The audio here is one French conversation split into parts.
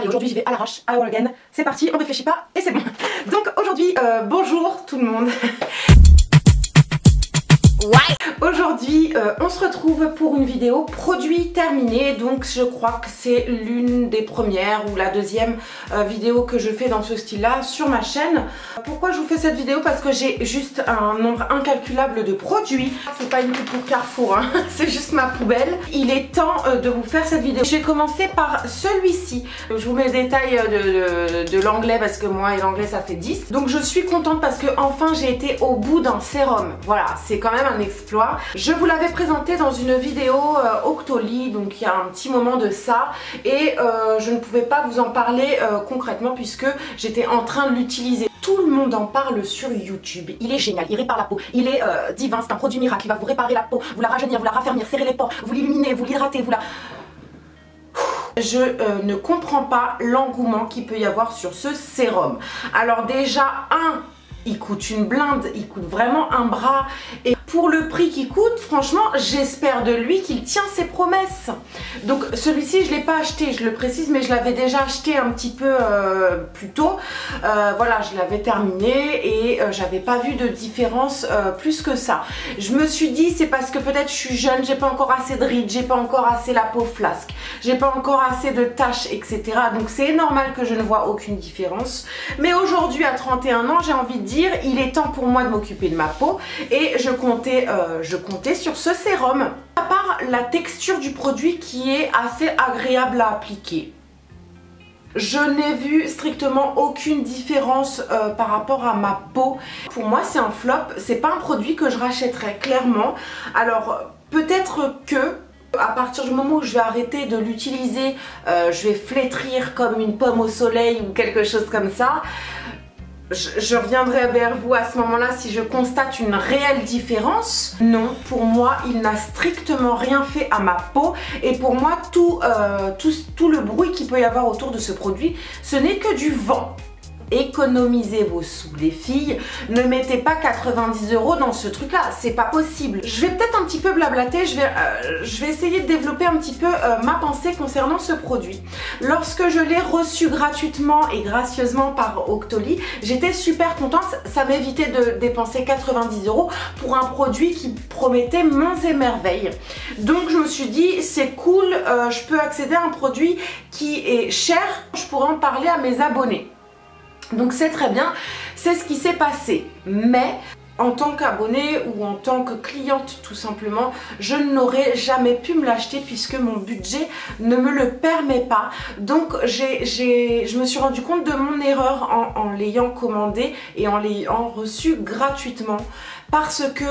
Allez, aujourd'hui j'y vais à l'arrache, à all again. C'est parti, on réfléchit pas et c'est bon. Donc aujourd'hui, bonjour tout le monde. Aujourd'hui on se retrouve pour une vidéo produit terminé, donc je crois que c'est l'une des premières ou la deuxième vidéo que je fais dans ce style là sur ma chaîne. Pourquoi je vous fais cette vidéo? Parce que j'ai juste un nombre incalculable de produits. C'est pas une pub pour Carrefour, hein. C'est juste ma poubelle. Il est temps de vous faire cette vidéo. Je vais commencer par celui-ci. Je vous mets le détail de l'anglais parce que moi et l'anglais ça fait 10. Donc je suis contente parce que enfin j'ai été au bout d'un sérum. Voilà, c'est quand même un exploit. Je vous l'avais présenté dans une vidéo Octoly, donc il y a un petit moment de ça, et je ne pouvais pas vous en parler concrètement puisque j'étais en train de l'utiliser. Tout le monde en parle sur YouTube. Il est génial, il répare la peau, il est divin, c'est un produit miracle, il va vous réparer la peau, vous la rajeunir, vous la raffermir, serrer les pores, vous l'illuminer, vous l'hydrater, vous la... Je ne comprends pas l'engouement qu'il peut y avoir sur ce sérum. Alors déjà, il coûte une blinde, il coûte vraiment un bras, et pour le prix qu'il coûte, franchement j'espère de lui qu'il tient ses promesses. Donc celui-ci je ne l'ai pas acheté, je le précise, mais je l'avais déjà acheté un petit peu plus tôt. Voilà, je l'avais terminé et j'avais pas vu de différence plus que ça. Je me suis dit c'est parce que peut-être je suis jeune, j'ai pas encore assez de rides, j'ai pas encore assez la peau flasque, j'ai pas encore assez de taches, etc. Donc c'est normal que je ne vois aucune différence. Mais aujourd'hui à 31 ans, j'ai envie de dire il est temps pour moi de m'occuper de ma peau et je comptais sur ce sérum. À part la texture du produit qui est assez agréable à appliquer, je n'ai vu strictement aucune différence par rapport à ma peau. Pour moi c'est un flop, c'est pas un produit que je rachèterais clairement. Alors peut-être que à partir du moment où je vais arrêter de l'utiliser, je vais flétrir comme une pomme au soleil ou quelque chose comme ça. Je reviendrai vers vous à ce moment-là si je constate une réelle différence. Non, pour moi, il n'a strictement rien fait à ma peau. Et pour moi, tout le bruit qu'il peut y avoir autour de ce produit, ce n'est que du vent. Économisez vos sous les filles, ne mettez pas 90 € dans ce truc là, c'est pas possible. Je vais peut-être un petit peu blablater, je vais essayer de développer un petit peu ma pensée concernant ce produit. Lorsque je l'ai reçu gratuitement et gracieusement par Octoly, j'étais super contente, ça m'évitait de dépenser 90 € pour un produit qui promettait monts et merveilles. Donc je me suis dit c'est cool, je peux accéder à un produit qui est cher, je pourrais en parler à mes abonnés. Donc c'est très bien, c'est ce qui s'est passé. Mais en tant qu'abonnée ou en tant que cliente tout simplement, je n'aurais jamais pu me l'acheter puisque mon budget ne me le permet pas. Donc je me suis rendu compte de mon erreur en l'ayant commandé et en l'ayant reçu gratuitement. Parce que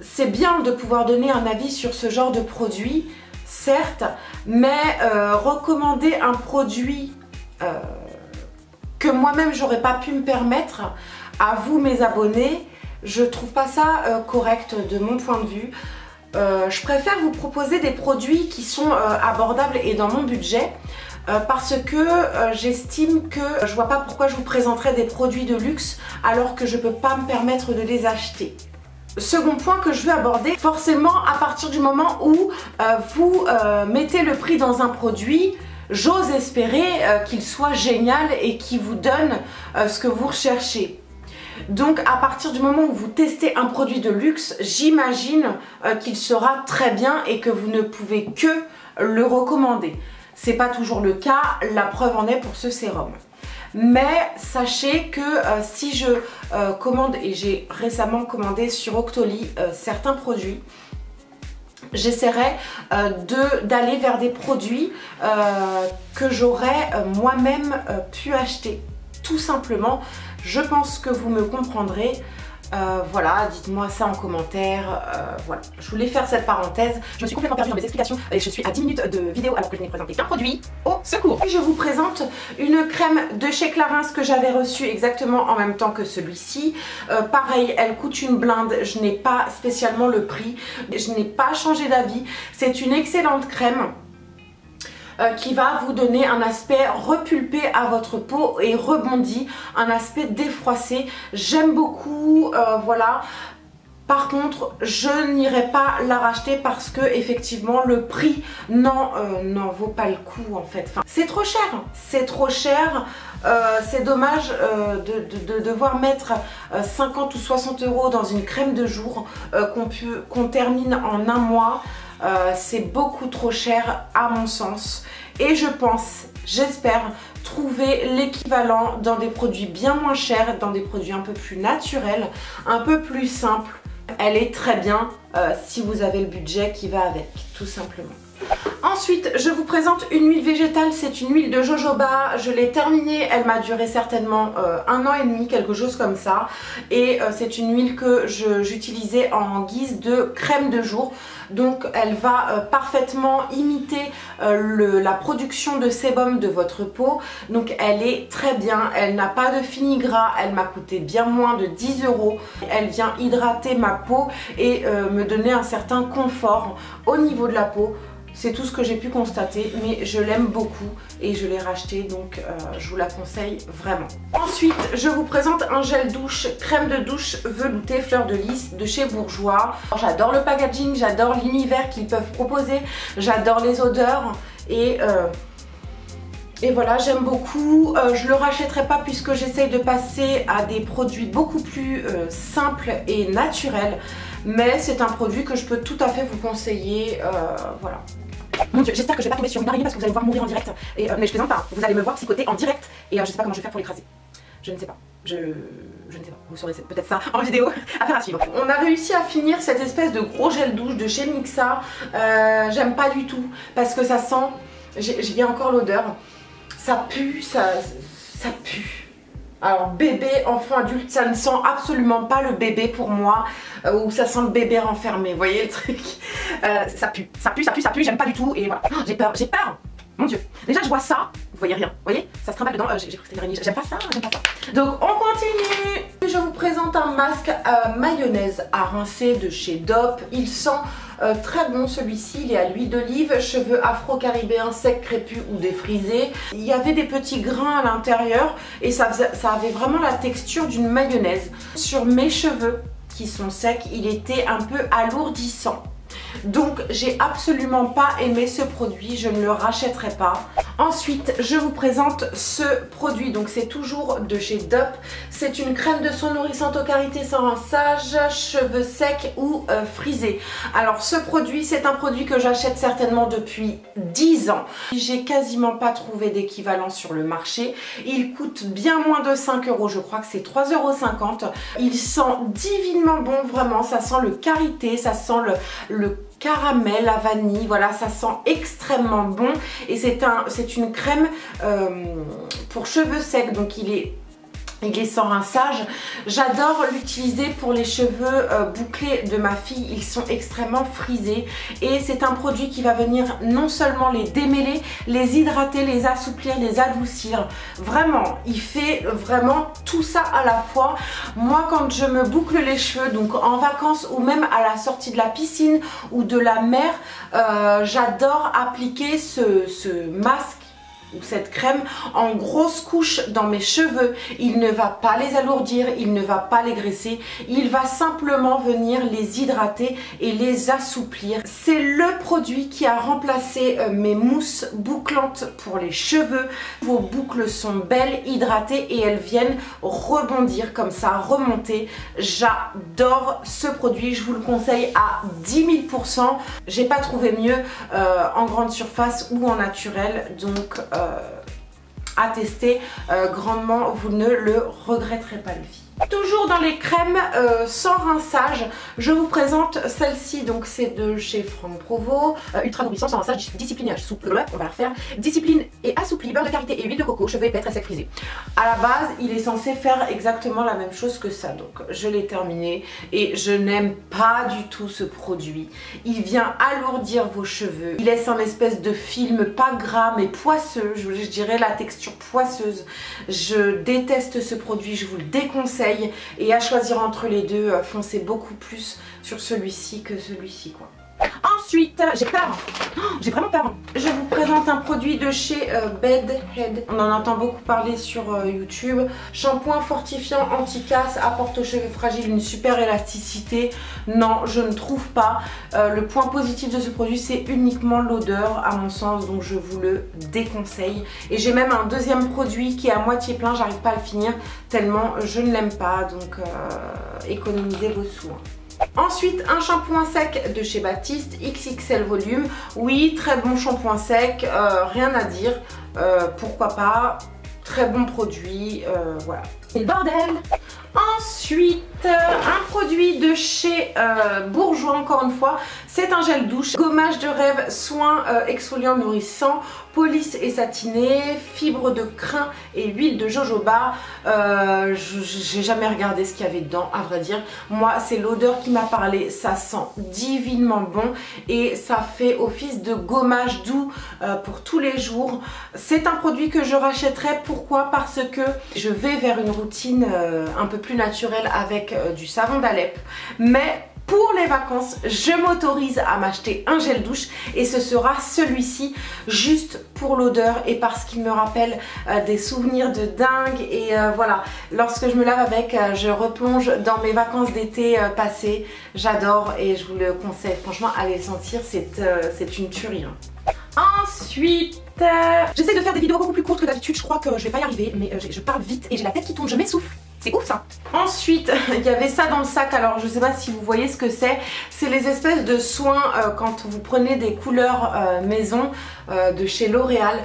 c'est bien de pouvoir donner un avis sur ce genre de produit, certes, mais recommander un produit que moi-même j'aurais pas pu me permettre à vous mes abonnés, je trouve pas ça correct de mon point de vue. Je préfère vous proposer des produits qui sont abordables et dans mon budget parce que j'estime que je vois pas pourquoi je vous présenterais des produits de luxe alors que je peux pas me permettre de les acheter. Second point que je veux aborder, forcément à partir du moment où vous mettez le prix dans un produit, j'ose espérer qu'il soit génial et qu'il vous donne ce que vous recherchez. Donc à partir du moment où vous testez un produit de luxe, j'imagine qu'il sera très bien et que vous ne pouvez que le recommander. C'est pas toujours le cas, la preuve en est pour ce sérum. Mais sachez que si je commande, et j'ai récemment commandé sur Octoly certains produits, j'essaierai d'aller vers des produits que j'aurais moi-même pu acheter. Tout simplement, je pense que vous me comprendrez. Voilà, dites-moi ça en commentaire. Voilà, je voulais faire cette parenthèse. Je me suis complètement perdue dans mes explications et je suis à 10 minutes de vidéo alors que je n'ai présenté qu'un produit. Au secours! Et je vous présente une crème de chez Clarins que j'avais reçue exactement en même temps que celui-ci. Pareil, elle coûte une blinde. Je n'ai pas spécialement le prix. Je n'ai pas changé d'avis. C'est une excellente crème qui va vous donner un aspect repulpé à votre peau et rebondi, un aspect défroissé. J'aime beaucoup, voilà. Par contre, je n'irai pas la racheter parce que effectivement le prix n'en vaut pas le coup en fait. Enfin, c'est trop cher, c'est trop cher. C'est dommage de devoir mettre 50 ou 60 € dans une crème de jour qu'on termine en un mois. C'est beaucoup trop cher à mon sens. Et je pense, j'espère, trouver l'équivalent dans des produits bien moins chers, dans des produits un peu plus naturels, un peu plus simples. Elle est très bien si vous avez le budget qui va avec, tout simplement. Ensuite, je vous présente une huile végétale, c'est une huile de jojoba, je l'ai terminée, elle m'a duré certainement 1 an et demi, quelque chose comme ça. Et c'est une huile que j'utilisais en guise de crème de jour. Donc elle va parfaitement imiter la production de sébum de votre peau. Donc elle est très bien, elle n'a pas de fini-gras, elle m'a coûté bien moins de 10 €. Elle vient hydrater ma peau et me donner un certain confort au niveau de la peau. C'est tout ce que j'ai pu constater, mais je l'aime beaucoup et je l'ai racheté, donc je vous la conseille vraiment. Ensuite, je vous présente un gel douche, crème de douche veloutée fleur de lys de chez Bourjois. J'adore le packaging, j'adore l'univers qu'ils peuvent proposer, j'adore les odeurs et voilà, j'aime beaucoup. Je le rachèterai pas puisque j'essaye de passer à des produits beaucoup plus simples et naturels. Mais c'est un produit que je peux tout à fait vous conseiller, voilà. Mon Dieu, j'espère que je vais pas tomber sur une araignée parce que vous allez me voir mourir en direct. Mais je plaisante pas, vous allez me voir psychoter en direct et je sais pas comment je vais faire pour l'écraser. Je ne sais pas. Je ne sais pas, vous saurez peut-être ça en vidéo. Affaire à suivre. On a réussi à finir cette espèce de gros gel douche de chez Mixa. J'aime pas du tout parce que ça sent, j'ai encore l'odeur. Ça pue, ça pue. Alors bébé, enfant, adulte, ça ne sent absolument pas le bébé pour moi, ou ça sent le bébé renfermé, vous voyez le truc. Ça pue, j'aime pas du tout et voilà. Oh, j'ai peur, mon Dieu. Déjà je vois ça, vous voyez rien, vous voyez, ça se trimballe dedans, j'ai cru que c'était une araignée, j'aime pas ça. Donc on continue. Je vous présente un masque mayonnaise à rincer de chez Dop. Il sent très bon celui-ci, il est à l'huile d'olive, cheveux afro-caribéens secs, crépus ou défrisés. Il y avait des petits grains à l'intérieur et ça avait vraiment la texture d'une mayonnaise. Sur mes cheveux qui sont secs, il était un peu alourdissant. Donc j'ai absolument pas aimé ce produit, je ne le rachèterai pas. Ensuite je vous présente ce produit, donc c'est toujours de chez Dop. C'est une crème de soin nourrissante aux qualités sans rinçage, cheveux secs ou frisés. Alors ce produit, c'est un produit que j'achète certainement depuis 10 ans. J'ai quasiment pas trouvé d'équivalent sur le marché. Il coûte bien moins de 5 €, je crois que c'est 3,50 €. Il sent divinement bon, vraiment, ça sent le karité, ça sent le caramel, la vanille, voilà, ça sent extrêmement bon et c'est une crème pour cheveux secs, donc il est sans rinçage. J'adore l'utiliser pour les cheveux bouclés de ma fille, ils sont extrêmement frisés et c'est un produit qui va venir non seulement les démêler, les hydrater, les assouplir, les adoucir. Vraiment, il fait vraiment tout ça à la fois. Moi quand je me boucle les cheveux, donc en vacances ou même à la sortie de la piscine ou de la mer, j'adore appliquer ce masque ou cette crème en grosse couche dans mes cheveux. Il ne va pas les alourdir, il ne va pas les graisser, il va simplement venir les hydrater et les assouplir. C'est le produit qui a remplacé mes mousses bouclantes pour les cheveux. Vos boucles sont belles, hydratées et elles viennent rebondir comme ça, remonter. J'adore ce produit, je vous le conseille à 10 000 %. J'ai pas trouvé mieux en grande surface ou en naturel, donc à tester grandement, vous ne le regretterez pas les filles. Toujours dans les crèmes sans rinçage, je vous présente celle-ci, donc c'est de chez Franck Provo, ultra nourrissant sans rinçage, discipline et assoupli, on va la refaire, discipline et assoupli, beurre de karité et huile de coco, cheveux épais, très sec frisé. À la base, il est censé faire exactement la même chose que ça, donc je l'ai terminé et je n'aime pas du tout ce produit. Il vient alourdir vos cheveux, il laisse un espèce de film pas gras mais poisseux, je dirais la texture poisseuse. Je déteste ce produit, je vous le déconseille. Et à choisir entre les deux, foncez beaucoup plus sur celui-ci que celui-ci quoi. Ensuite, j'ai peur. J'ai vraiment peur. Je vous présente un produit de chez Bedhead. On en entend beaucoup parler sur YouTube. Shampoing fortifiant anti-casse, apporte aux cheveux fragiles une super élasticité. Non, je ne trouve pas. Le point positif de ce produit, c'est uniquement l'odeur à mon sens, donc je vous le déconseille. Et j'ai même un deuxième produit qui est à moitié plein, j'arrive pas à le finir tellement je ne l'aime pas, donc économisez vos sous. Ensuite, un shampoing sec de chez Baptiste, XXL volume. Oui, très bon shampoing sec, rien à dire. Pourquoi pas, très bon produit, voilà. C'est le bordel. Ensuite, un produit de chez Bourjois, encore une fois, c'est un gel douche, gommage de rêve, soin exfoliant nourrissant, police et satiné, fibre de crin et huile de jojoba. J'ai jamais regardé ce qu'il y avait dedans, à vrai dire. Moi, c'est l'odeur qui m'a parlé, ça sent divinement bon et ça fait office de gommage doux pour tous les jours. C'est un produit que je rachèterai, pourquoi? Parce que je vais vers une routine un peu plus naturelle avec du savon d'Alep, mais pour les vacances, je m'autorise à m'acheter un gel douche et ce sera celui-ci juste pour l'odeur et parce qu'il me rappelle des souvenirs de dingue et voilà, lorsque je me lave avec, je replonge dans mes vacances d'été passées. J'adore et je vous le conseille, franchement, allez le sentir, c'est une tuerie. Ensuite, j'essaie de faire des vidéos beaucoup plus courtes que d'habitude, je crois que je vais pas y arriver, mais je parle vite et j'ai la tête qui tourne, je m'essouffle. C'est ouf ça. Ensuite, il y avait ça dans le sac, alors je sais pas si vous voyez ce que c'est. C'est les espèces de soins quand vous prenez des couleurs maison de chez L'Oréal.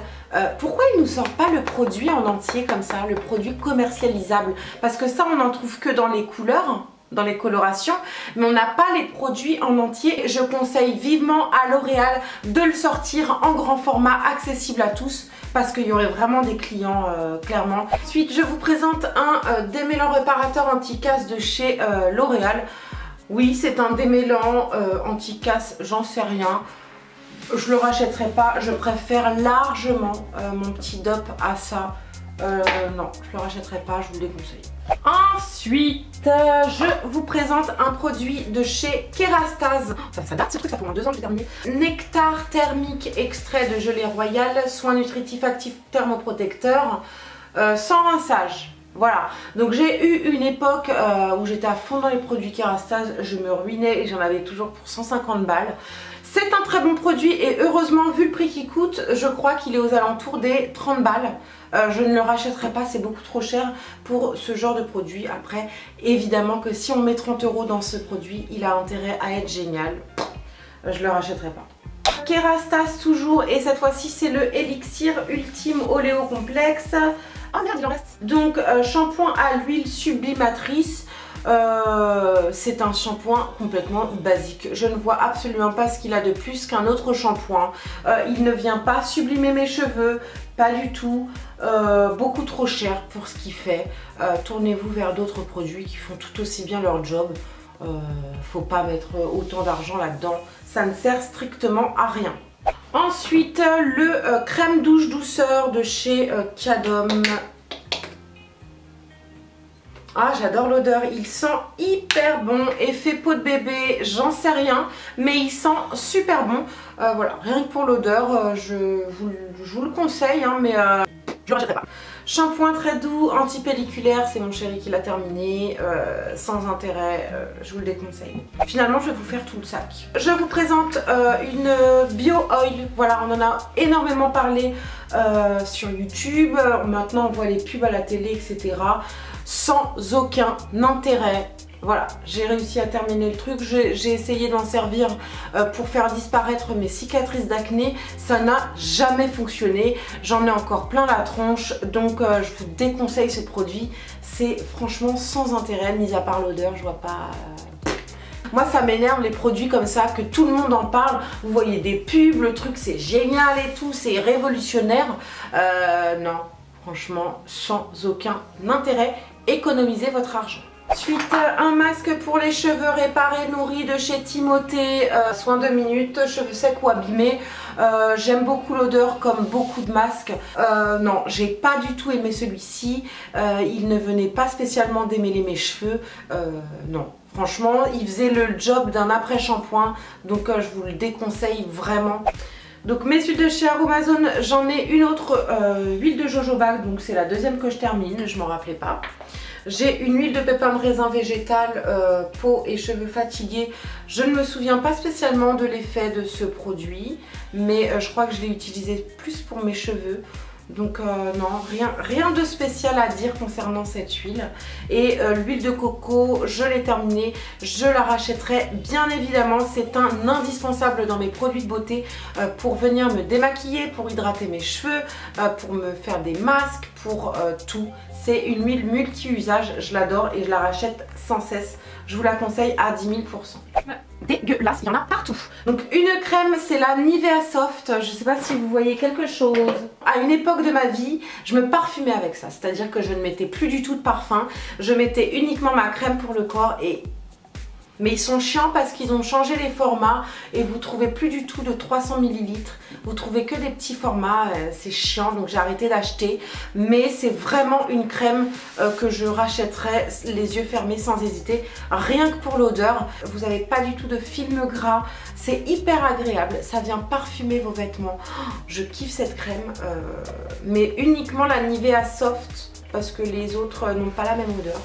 Pourquoi ils nous sortent pas le produit en entier comme ça, le produit commercialisable? Parce que ça on n'en trouve que dans les couleurs, dans les colorations, mais on n'a pas les produits en entier. Je conseille vivement à L'Oréal de le sortir en grand format, accessible à tous, parce qu'il y aurait vraiment des clients clairement. Ensuite, je vous présente un démêlant réparateur anti-casse de chez L'Oréal. Oui, c'est un démêlant anti-casse, j'en sais rien. Je le rachèterai pas, je préfère largement mon petit DOP à ça. Non, je le rachèterai pas, je vous le déconseille. Ensuite, je vous présente un produit de chez Kérastase. Ça date ce truc, ça fait moins 2 ans que j'ai terminé. Nectar thermique, extrait de gelée royale, soin nutritif actif thermoprotecteur, sans rinçage. Voilà, donc j'ai eu une époque où j'étais à fond dans les produits Kérastase, je me ruinais et j'en avais toujours pour 150 balles. C'est un très bon produit et heureusement, vu le prix qu'il coûte, je crois qu'il est aux alentours des 30 balles. Je ne le rachèterai pas, c'est beaucoup trop cher pour ce genre de produit. Après, évidemment que si on met 30 € dans ce produit, il a intérêt à être génial. Je le rachèterai pas. Kérastase toujours, et cette fois-ci c'est le Elixir Ultime Oléo Complexe. Oh merde, il en reste. Donc shampoing à l'huile sublimatrice. C'est un shampoing complètement basique. Je ne vois absolument pas ce qu'il a de plus qu'un autre shampoing. Il ne vient pas sublimer mes cheveux, pas du tout. Beaucoup trop cher pour ce qu'il fait. Tournez-vous vers d'autres produits qui font tout aussi bien leur job. Faut pas mettre autant d'argent là-dedans. Ça ne sert strictement à rien. Ensuite, le crème douche douceur de chez Cadom. Ah, j'adore l'odeur, il sent hyper bon, effet peau de bébé, j'en sais rien, mais il sent super bon. Voilà, rien que pour l'odeur, je vous le conseille, hein, mais je le rachèterai pas. Shampoing très doux, anti-pelliculaire, c'est mon chéri qui l'a terminé, sans intérêt, je vous le déconseille. Finalement, je vais vous faire tout le sac. Je vous présente une Bio Oil, voilà, on en a énormément parlé sur YouTube, maintenant on voit les pubs à la télé, etc. Sans aucun intérêt. Voilà, j'ai réussi à terminer le truc, j'ai essayé d'en servir pour faire disparaître mes cicatrices d'acné, ça n'a jamais fonctionné, j'en ai encore plein la tronche, donc je vous déconseille ce produit, c'est franchement sans intérêt, mis à part l'odeur, je vois pas... Moi ça m'énerve les produits comme ça, que tout le monde en parle, vous voyez des pubs, le truc c'est génial et tout, c'est révolutionnaire, non, franchement sans aucun intérêt, économisez votre argent. Ensuite, un masque pour les cheveux réparés, nourris de chez Timothée, soin 2 minutes, cheveux secs ou abîmés. J'aime beaucoup l'odeur comme beaucoup de masques. Non, j'ai pas du tout aimé celui-ci. Il ne venait pas spécialement démêler mes cheveux. Non, Franchement, il faisait le job d'un après-shampoing, donc je vous le déconseille vraiment. Donc mes huiles de chez Aromazone, j'en ai une autre huile de jojoba, donc c'est la deuxième que je termine, je m'en rappelais pas. J'ai une huile de pépins de raisin végétal, peau et cheveux fatigués. Je ne me souviens pas spécialement de l'effet de ce produit, mais je crois que je l'ai utilisé plus pour mes cheveux. Donc non, rien de spécial à dire concernant cette huile. Et l'huile de coco, je l'ai terminée, je la rachèterai bien évidemment. C'est un indispensable dans mes produits de beauté pour venir me démaquiller, pour hydrater mes cheveux, pour me faire des masques, pour tout. C'est une huile multi-usage, je l'adore et je la rachète sans cesse. Je vous la conseille à 10 000 %. Dégueulasse, il y en a partout. Donc une crème, c'est la Nivea Soft. Je sais pas si vous voyez quelque chose. À une époque de ma vie, je me parfumais avec ça. C'est-à-dire que je ne mettais plus du tout de parfum. Je mettais uniquement ma crème pour le corps et... Mais ils sont chiants parce qu'ils ont changé les formats et vous trouvez plus du tout de 300 ml. Vous trouvez que des petits formats, c'est chiant, donc j'ai arrêté d'acheter. Mais c'est vraiment une crème que je rachèterai les yeux fermés sans hésiter. Rien que pour l'odeur, vous n'avez pas du tout de film gras. C'est hyper agréable, ça vient parfumer vos vêtements. Je kiffe cette crème, mais uniquement la Nivea Soft parce que les autres n'ont pas la même odeur.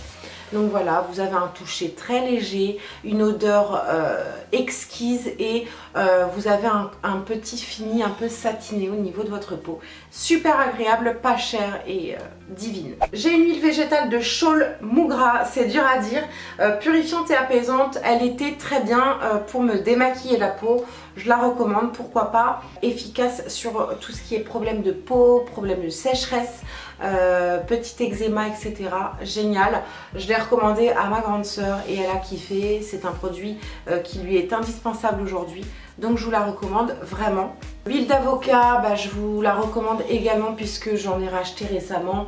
Donc voilà, vous avez un toucher très léger, une odeur exquise et vous avez un petit fini un peu satiné au niveau de votre peau. Super agréable, pas cher et divine. J'ai une huile végétale de Scholl Mougra, c'est dur à dire, purifiante et apaisante. Elle était très bien pour me démaquiller la peau. Je la recommande, pourquoi pas. Efficace sur tout ce qui est problème de peau, problème de sécheresse, petit eczéma, etc. Génial. Je l'ai recommandé à ma grande sœur et elle a kiffé. C'est un produit qui lui est indispensable aujourd'hui. Donc je vous la recommande vraiment. L'huile d'avocat, je vous la recommande également puisque j'en ai racheté récemment.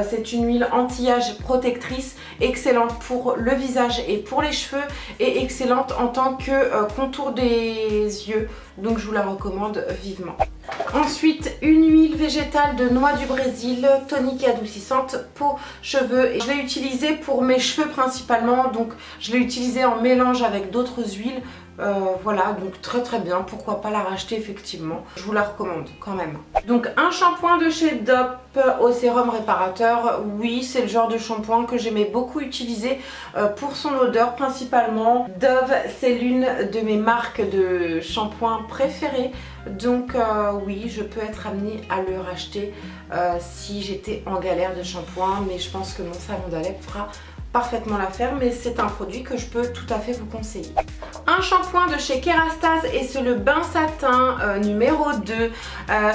C'est une huile anti-âge protectrice, excellente pour le visage et pour les cheveux et excellente en tant que contour des yeux. Donc je vous la recommande vivement. Ensuite, une huile végétale de noix du Brésil, tonique et adoucissante, peau, cheveux. Et je l'ai utilisée pour mes cheveux principalement, donc je l'ai utilisée en mélange avec d'autres huiles. Voilà, donc très bien, pourquoi pas la racheter effectivement. Je vous la recommande quand même. Donc un shampoing de chez Dove au sérum réparateur. Oui, c'est le genre de shampoing que j'aimais beaucoup utiliser pour son odeur principalement. Dove, c'est l'une de mes marques de shampoing préférées. Donc oui, je peux être amenée à le racheter si j'étais en galère de shampoing. Mais je pense que mon savon d'Alep fera parfaitement l'affaire, mais c'est un produit que je peux tout à fait vous conseiller. Un shampoing de chez Kerastase et c'est le bain satin numéro 2.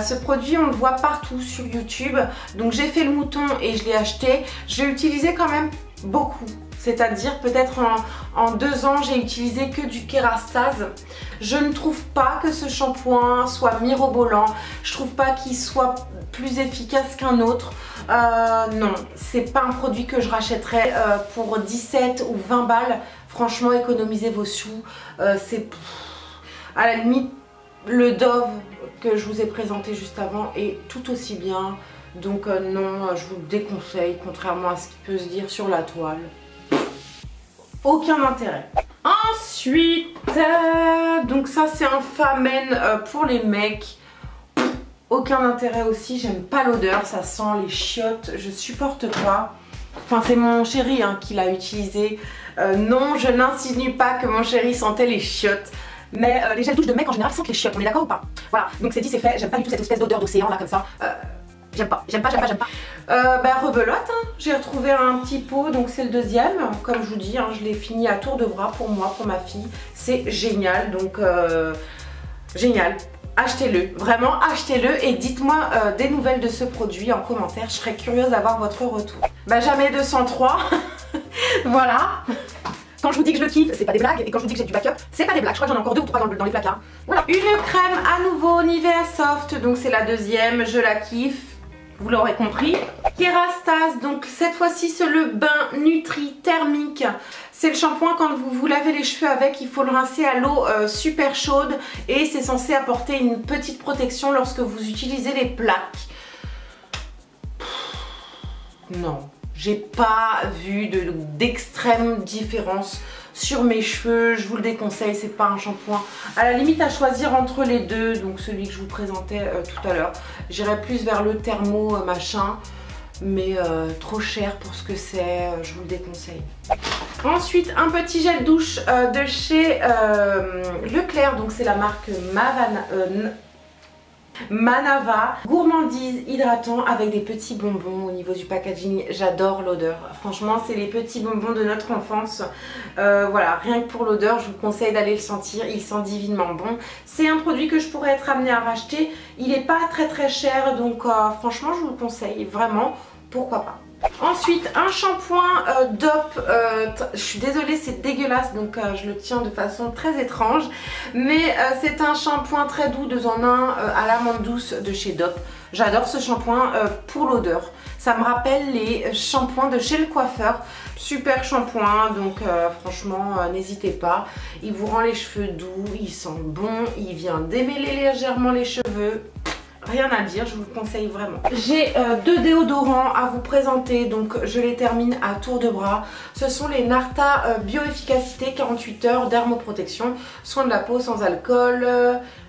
Ce produit on le voit partout sur YouTube, donc j'ai fait le mouton et je l'ai acheté. Je l'ai utilisé quand même beaucoup. C'est-à-dire peut-être en 2 ans j'ai utilisé que du Kerastase. Je ne trouve pas que ce shampoing soit mirobolant. Je trouve pas qu'il soit plus efficace qu'un autre. Non, c'est pas un produit que je rachèterais pour 17 ou 20 balles. Franchement, économisez vos sous. C'est à la limite le Dove que je vous ai présenté juste avant est tout aussi bien. Donc non, je vous le déconseille, contrairement à ce qui peut se dire sur la toile. Aucun intérêt. Ensuite, donc ça c'est un Famen pour les mecs. Aucun intérêt aussi, j'aime pas l'odeur, ça sent les chiottes, je supporte pas. Enfin c'est mon chéri qui l'a utilisé. Non, je n'insinue pas que mon chéri sentait les chiottes. Mais les gels douche de mec en général sentent les chiottes, on est d'accord ou pas? Voilà, donc c'est dit c'est fait, j'aime pas du tout cette espèce d'odeur d'océan là comme ça. J'aime pas. Rebelote, j'ai retrouvé un petit pot, donc c'est le deuxième. Comme je vous dis, je l'ai fini à tour de bras pour moi, pour ma fille. C'est génial, donc génial. Achetez-le, vraiment achetez-le et dites-moi des nouvelles de ce produit en commentaire. Je serais curieuse d'avoir votre retour. Jamais 203, voilà. Quand je vous dis que je le kiffe, c'est pas des blagues. Et quand je vous dis que j'ai du backup, c'est pas des blagues. Je crois que j'en ai encore 2 ou 3 dans les placards. Voilà. Une crème à nouveau Nivea Soft, donc c'est la deuxième, je la kiffe. Vous l'aurez compris. Kerastase, donc cette fois-ci c'est le bain Nutri thermique. C'est le shampoing, quand vous vous lavez les cheveux avec, il faut le rincer à l'eau super chaude. Et c'est censé apporter une petite protection lorsque vous utilisez les plaques. Non, j'ai pas vu d'extrême différence sur mes cheveux, je vous le déconseille, c'est pas un shampoing à la limite à choisir entre les deux, donc celui que je vous présentais tout à l'heure. J'irai plus vers le thermo machin, mais trop cher pour ce que c'est, je vous le déconseille. Ensuite, un petit gel douche de chez Leclerc, donc c'est la marque Manava, gourmandise hydratant avec des petits bonbons au niveau du packaging. J'adore l'odeur, franchement c'est les petits bonbons de notre enfance. Voilà, rien que pour l'odeur je vous conseille d'aller le sentir, il sent divinement bon. C'est un produit que je pourrais être amenée à racheter, il n'est pas très cher, donc franchement je vous le conseille vraiment, pourquoi pas. Ensuite, un shampoing DOP, je suis désolée c'est dégueulasse donc je le tiens de façon très étrange, mais c'est un shampoing très doux 2 en 1 à l'amande douce de chez DOP. J'adore ce shampoing pour l'odeur, ça me rappelle les shampoings de chez le coiffeur. Super shampoing, donc franchement n'hésitez pas, il vous rend les cheveux doux, il sent bon, il vient démêler légèrement les cheveux. Rien à dire, je vous le conseille vraiment. J'ai 2 déodorants à vous présenter, donc je les termine à tour de bras. Ce sont les Narta Bioefficacité 48 heures dermoprotection, soin de la peau sans alcool,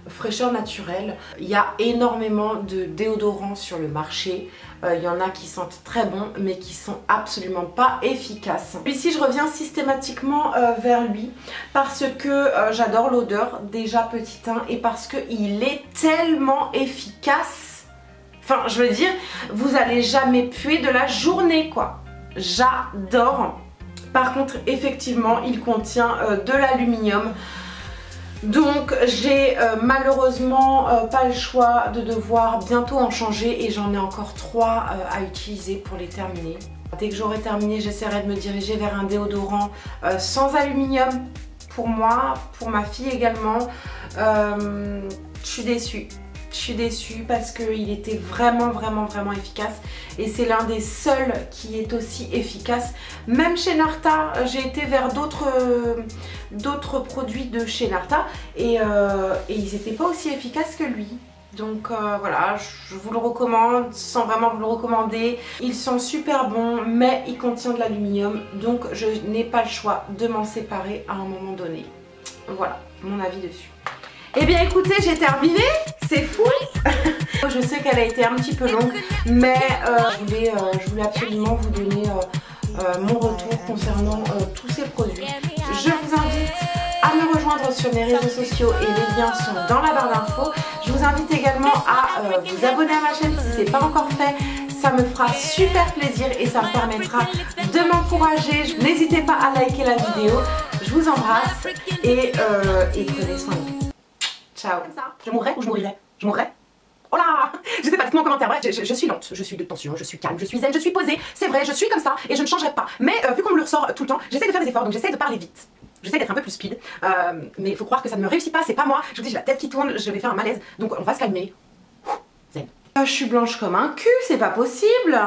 fraîcheur naturelle. Il y a énormément de déodorants sur le marché. Il y en a qui sentent très bon mais qui sont absolument pas efficaces. Ici je reviens systématiquement vers lui parce que j'adore l'odeur déjà petit 1 et parce qu'il est tellement efficace. Enfin je veux dire, vous allez jamais puer de la journée quoi. J'adore. Par contre effectivement il contient de l'aluminium. Donc j'ai malheureusement pas le choix de devoir bientôt en changer et j'en ai encore 3 à utiliser pour les terminer. Dès que j'aurai terminé, j'essaierai de me diriger vers un déodorant sans aluminium pour moi, pour ma fille également. Je suis déçue. Je suis déçue parce qu'il était vraiment efficace et c'est l'un des seuls qui est aussi efficace. Même chez Narta, j'ai été vers d'autres produits de chez Narta et ils n'étaient pas aussi efficaces que lui. Donc voilà, je vous le recommande sans vraiment vous le recommander. Ils sont super bons mais ils contiennent de l'aluminium donc je n'ai pas le choix de m'en séparer à un moment donné. Voilà mon avis dessus. Eh bien écoutez, j'ai terminé, c'est fou. Je sais qu'elle a été un petit peu longue, mais je voulais absolument vous donner mon retour concernant tous ces produits. Je vous invite à me rejoindre sur mes réseaux sociaux et les liens sont dans la barre d'infos. Je vous invite également à vous abonner à ma chaîne si ce n'est pas encore fait. Ça me fera super plaisir et ça me permettra de m'encourager. N'hésitez pas à liker la vidéo. Je vous embrasse et prenez soin de vous. Ciao. Je mourrais ou je mourrais? Je mourrais? Oh là! Je sais pas, dites-moi en commentaire. Bref, je suis lente, je suis de tension, je suis calme, je suis zen, je suis posée. C'est vrai, je suis comme ça et je ne changerai pas. Mais vu qu'on me le ressort tout le temps, j'essaie de faire des efforts, donc j'essaie de parler vite. J'essaie d'être un peu plus speed. Mais il faut croire que ça ne me réussit pas, c'est pas moi. Je vous dis, j'ai la tête qui tourne, je vais faire un malaise. Donc on va se calmer. Zen. Je suis blanche comme un cul, c'est pas possible.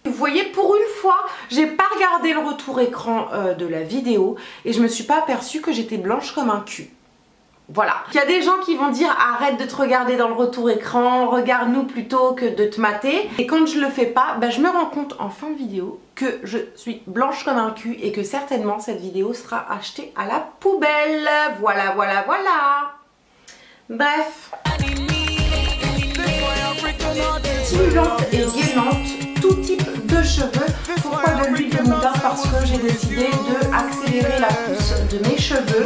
Vous voyez, pour une fois, j'ai pas regardé le retour écran de la vidéo et je me suis pas aperçue que j'étais blanche comme un cul. Voilà. Il y a des gens qui vont dire arrête de te regarder dans le retour écran, regarde-nous plutôt que de te mater. Et quand je le fais pas, je me rends compte en fin de vidéo que je suis blanche comme un cul et que certainement cette vidéo sera achetée à la poubelle. Voilà. Bref. Stimulante et gainante, tout type de cheveux. Pourquoi de l'huile de moutarde? Parce que j'ai décidé de accélérer la pousse de mes cheveux.